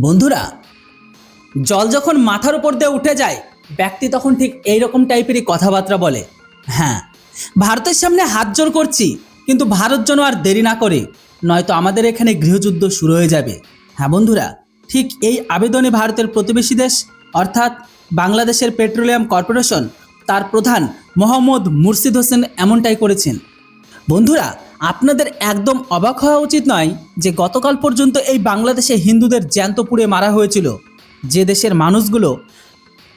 বন্ধুরা, জল যখন মাথার উপর দিয়ে উঠে যায় ব্যক্তি তখন ঠিক এইরকম টাইপেরই কথাবার্তা বলে। হ্যাঁ, ভারতের সামনে হাত জোড় করছি, কিন্তু ভারত যেন আর দেরি না করে, নয়তো আমাদের এখানে গৃহযুদ্ধ শুরু হয়ে যাবে। হ্যাঁ বন্ধুরা, ঠিক এই আবেদনে ভারতের প্রতিবেশী দেশ অর্থাৎ বাংলাদেশের পেট্রোলিয়াম কর্পোরেশন তার প্রধান মোহাম্মদ মুর্শিদ হোসেন এমনটাই করেছেন। বন্ধুরা, আপনাদের একদম অবাক হওয়া উচিত নয় যে গতকাল পর্যন্ত এই বাংলাদেশে হিন্দুদের জ্যান্ত পুড়ে মারা হয়েছিল। যে দেশের মানুষগুলো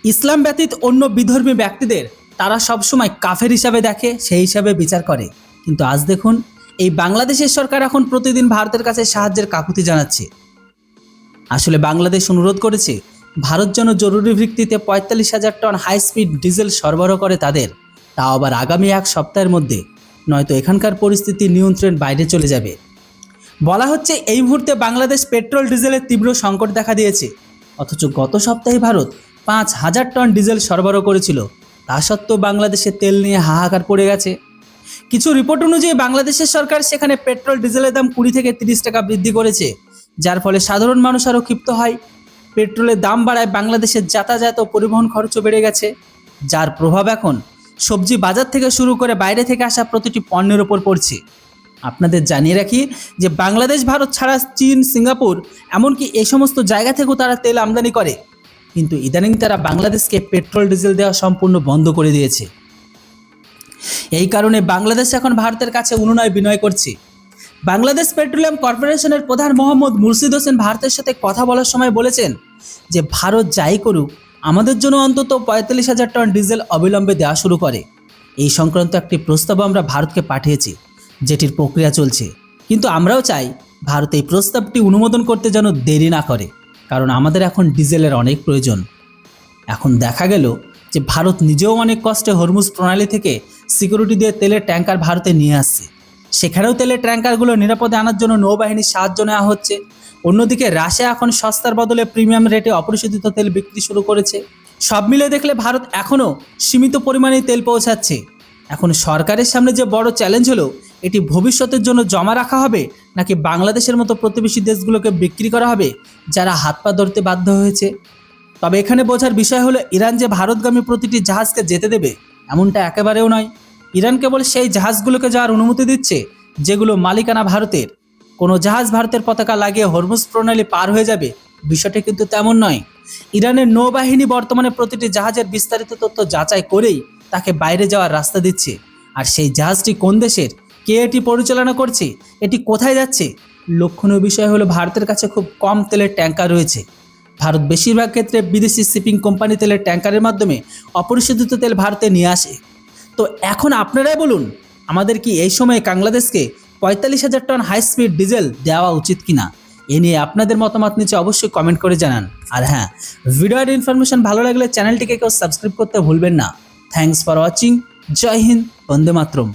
ইসলাম ব্যতীত অন্য বিধর্মী ব্যক্তিদের তারা সবসময় কাফের হিসাবে দেখে, সেই হিসাবে বিচার করে। কিন্তু আজ দেখুন, এই বাংলাদেশের সরকার এখন প্রতিদিন ভারতের কাছে সাহায্যের কাকুতি জানাচ্ছে। আসলে বাংলাদেশ অনুরোধ করেছে ভারত যেন জরুরি ভিত্তিতে ৪৫,০০০ টন হাই স্পিড ডিজেল সরবরাহ করে তাদের, তাও আবার আগামী এক সপ্তাহের মধ্যে, নয়তো এখানকার পরিস্থিতি নিয়ন্ত্রণ বাইরে চলে যাবে। বলা হচ্ছে এই মুহূর্তে বাংলাদেশ পেট্রোল ডিজেলের তীব্র সংকট দেখা দিয়েছে, অথচ গত সপ্তাহে ভারত ৫,০০০ টন ডিজেল সরবরাহ করেছিল। তা সত্ত্বেও বাংলাদেশে তেল নিয়ে হাহাকার পড়ে গেছে। কিছু রিপোর্ট অনুযায়ী বাংলাদেশের সরকার সেখানে পেট্রোল ডিজেলের দাম ২০ থেকে ৩০ টাকা বৃদ্ধি করেছে, যার ফলে সাধারণ মানুষ আরও ক্ষিপ্ত হয়। পেট্রোলের দাম বাড়ায় বাংলাদেশের যাতায়াত ও পরিবহন খরচও বেড়ে গেছে, যার প্রভাব এখন সবজি বাজার থেকে শুরু করে বাইরে থেকে আসা প্রতিটি পণ্যের ওপর পড়ছে। আপনাদের জানিয়ে রাখি যে বাংলাদেশ, ভারত ছাড়া চীন, সিঙ্গাপুর এমনকি এই সমস্ত জায়গা থেকেও তারা তেল আমদানি করে, কিন্তু ইদানিং তারা বাংলাদেশকে পেট্রোল ডিজেল দেওয়া সম্পূর্ণ বন্ধ করে দিয়েছে। এই কারণে বাংলাদেশ এখন ভারতের কাছে অনুনয় বিনয় করছে। বাংলাদেশ পেট্রোলিয়াম কর্পোরেশনের প্রধান মোহাম্মদ মুর্শিদ হোসেন ভারতের সাথে কথা বলার সময় বলেছেন যে ভারত যাই করুক, আমাদের জন্য অন্তত ৪৫,০০০ টন ডিজেল অবিলম্বে দেওয়া শুরু করে। এই সংক্রান্ত একটি প্রস্তাব আমরা ভারতকে পাঠিয়েছি, যেটির প্রক্রিয়া চলছে, কিন্তু আমরাও চাই ভারত এই প্রস্তাবটি অনুমোদন করতে যেন দেরি না করে, কারণ আমাদের এখন ডিজেলের অনেক প্রয়োজন। এখন দেখা গেল যে ভারত নিজেও অনেক কষ্টে হরমুজ প্রণালী থেকে সিকিউরিটি দিয়ে তেলের ট্যাঙ্কার ভারতে নিয়ে আসছে। সেখানেও তেলের ট্যাঙ্কারগুলো নিরাপদে আনার জন্য নৌবাহিনীর সাহায্য নেওয়া হচ্ছে। অন্যদিকে রাশিয়া এখন সস্তার বদলে প্রিমিয়াম রেটে অপরিশোধিত তেল বিক্রি শুরু করেছে। সব মিলে দেখলে ভারত এখনও সীমিত পরিমাণেই তেল পৌঁছাচ্ছে। এখন সরকারের সামনে যে বড় চ্যালেঞ্জ হলো, এটি ভবিষ্যতের জন্য জমা রাখা হবে নাকি বাংলাদেশের মতো প্রতিবেশী দেশগুলোকে বিক্রি করা হবে যারা হাত পা ধরতে বাধ্য হয়েছে। তবে এখানে বোঝার বিষয় হলো, ইরান যে ভারতগামী প্রতিটি জাহাজকে যেতে দেবে এমনটা একেবারেও নয়। ইরান কেবল সেই জাহাজগুলোকে যাওয়ার অনুমতি দিচ্ছে যেগুলো মালিকানা ভারতের। কোনো জাহাজ ভারতের পতাকা লাগিয়ে হরমুজ প্রণালী পার হয়ে যাবে, বিষয়টা কিন্তু তেমন নয়। ইরানের নৌবাহিনী বর্তমানে প্রতিটি জাহাজের বিস্তারিত তথ্য যাচাই করেই তাকে বাইরে যাওয়ার রাস্তা দিচ্ছে। আর সেই জাহাজটি কোন দেশের, কে এটি পরিচালনা করছে, এটি কোথায় যাচ্ছে, লক্ষণীয় বিষয় হলো ভারতের কাছে খুব কম তেলের ট্যাঙ্কার রয়েছে। ভারত বেশিরভাগ ক্ষেত্রে বিদেশি শিপিং কোম্পানি তেলের ট্যাঙ্কারের মাধ্যমে অপরিশোধিত তেল ভারতে নিয়ে আসে। তো এখন আপনারাই বলুন, আমাদের কি এই সময়ে বাংলাদেশকে ৪৫,০০০ টন হাই স্পিড ডিজেল দেওয়া উচিত কিনা? এ নিয়ে আপনাদের মতামত নিচে অবশ্যই কমেন্ট করে জানান। আর হ্যাঁ, ভিডিওর ইনফরমেশন ভালো লাগলে চ্যানেলটিকে কেউ সাবস্ক্রাইব করতে ভুলবেন না। Thanks for watching. Jai Hind, Vande Mataram.